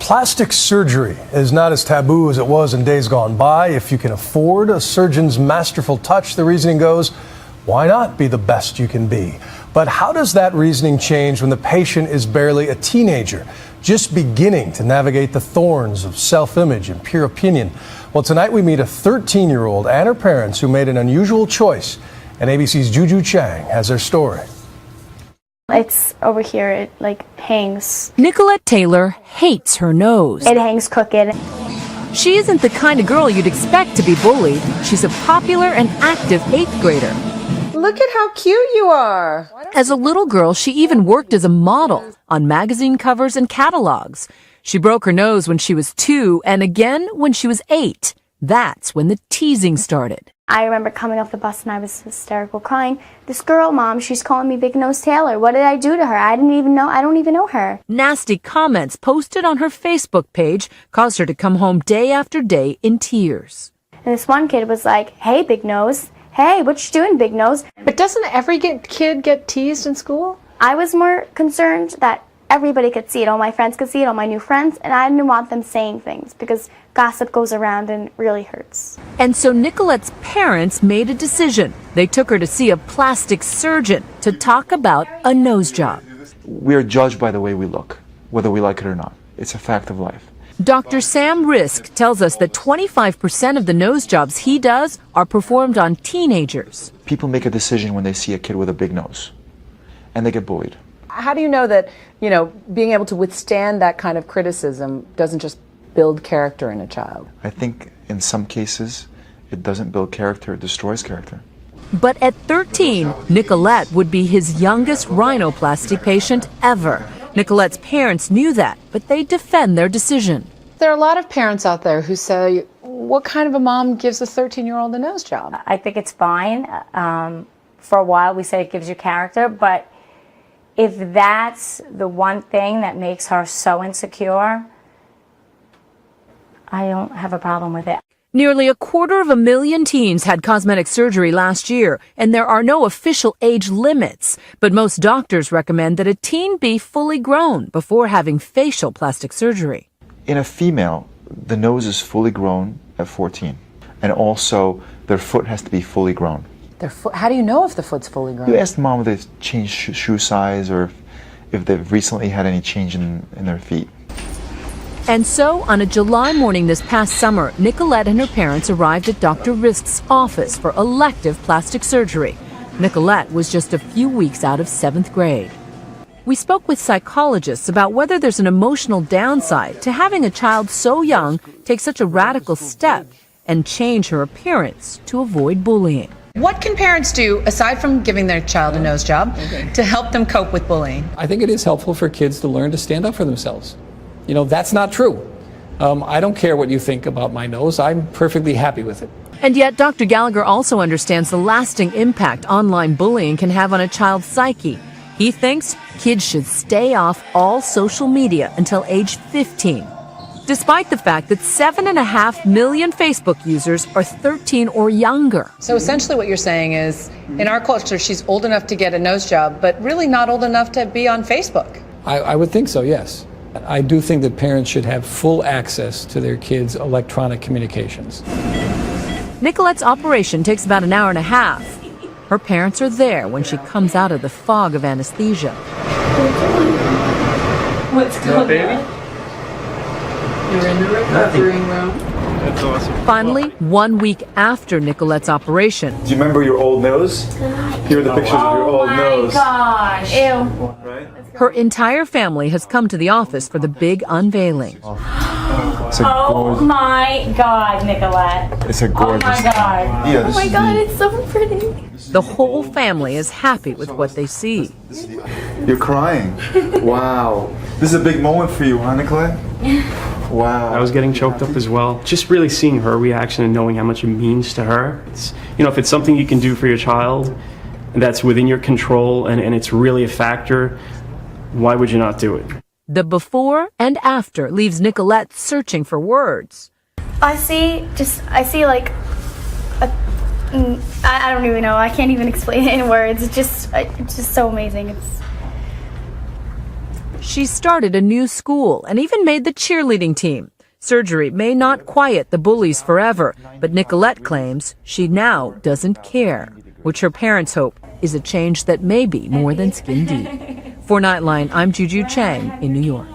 Plastic surgery is not as taboo as it was in days gone by. If you can afford a surgeon's masterful touch, the reasoning goes, why not be the best you can be? But how does that reasoning change when the patient is barely a teenager, just beginning to navigate the thorns of self-image and peer opinion? Well, tonight we meet a 13-year-old and her parents who made an unusual choice, and ABC's Juju Chang has their story. It's over here, it hangs. Nicolette Taylor hates her nose. It hangs crooked. She isn't the kind of girl you'd expect to be bullied. She's a popular and active 8th grader. Look at how cute you are. As a little girl, she even worked as a model on magazine covers and catalogs. She broke her nose when she was 2 and again when she was 8. That's when the teasing started. I remember coming off the bus and I was hysterical crying. This girl, Mom, she's calling me Big Nose Taylor. What did I do to her? I don't even know her. Nasty comments posted on her Facebook page caused her to come home day after day in tears. And this one kid was like, hey, Big Nose. Hey, what you doing, Big Nose? But doesn't every kid get teased in school? I was more concerned that everybody could see it. All my friends could see it, all my new friends. And I didn't want them saying things because gossip goes around and really hurts. And so Nicolette's parents made a decision. They took her to see a plastic surgeon to talk about a nose job. We are judged by the way we look, whether we like it or not. It's a fact of life. Dr. Sam Risk tells us that 25% of the nose jobs he does are performed on teenagers. People make a decision when they see a kid with a big nose, and they get bullied. How do you know that, being able to withstand that kind of criticism doesn't just build character in a child? I think in some cases, it doesn't build character, it destroys character. But at 13, Nicolette would be his youngest rhinoplasty patient ever. Nicolette's parents knew that, but they defend their decision. There are a lot of parents out there who say, what kind of a mom gives a 13-year-old a nose job? I think it's fine. For a while we say it gives you character, but if that's the one thing that makes her so insecure, I don't have a problem with it. Nearly 250,000 teens had cosmetic surgery last year, and there are no official age limits. But most doctors recommend that a teen be fully grown before having facial plastic surgery. In a female, the nose is fully grown at 14. And also, their foot has to be fully grown. How do you know if the foot's fully grown? You ask mom if they've changed shoe size or if they've recently had any change in their feet. And so, on a July morning this past summer, Nicolette and her parents arrived at Dr. Risk's office for elective plastic surgery. Nicolette was just a few weeks out of 7th grade. We spoke with psychologists about whether there's an emotional downside to having a child so young take such a radical step and change her appearance to avoid bullying. What can parents do, aside from giving their child a nose job, to help them cope with bullying? I think it is helpful for kids to learn to stand up for themselves. That's not true. I don't care what you think about my nose. I'm perfectly happy with it. And yet, Dr. Gallagher also understands the lasting impact online bullying can have on a child's psyche. He thinks kids should stay off all social media until age 15, despite the fact that 7.5 million Facebook users are 13 or younger. So essentially what you're saying is, in our culture, she's old enough to get a nose job, but really not old enough to be on Facebook. I would think so, yes. I do think that parents should have full access to their kids' electronic communications. Nicolette's operation takes about an hour and a half. Her parents are there when she comes out of the fog of anesthesia. What's going on, baby? You're in the recovery room. That's awesome. Finally, 1 week after Nicolette's operation. Do you remember your old nose? Here are the pictures of your old nose. Oh my gosh. Ew. Right? Her entire family has come to the office for the big unveiling. Oh my God, Nicolette. It's a gorgeous. Oh my God. Yeah, Oh my God, it's so pretty. The whole family is happy with what they see. You're crying. Wow. This is a big moment for you, huh, Nicolette? Wow. I was getting choked up as well. Just really seeing her reaction and knowing how much it means to her. It's, if it's something you can do for your child that's within your control and it's really a factor, why would you not do it? The before and after leaves Nicolette searching for words. I see like I don't even know. I can't even explain it in words. It's just so amazing. She started a new school and even made the cheerleading team. Surgery may not quiet the bullies forever, but Nicolette claims she now doesn't care, which her parents hope is a change that may be more than skin deep. For Nightline, I'm Juju Chang in New York.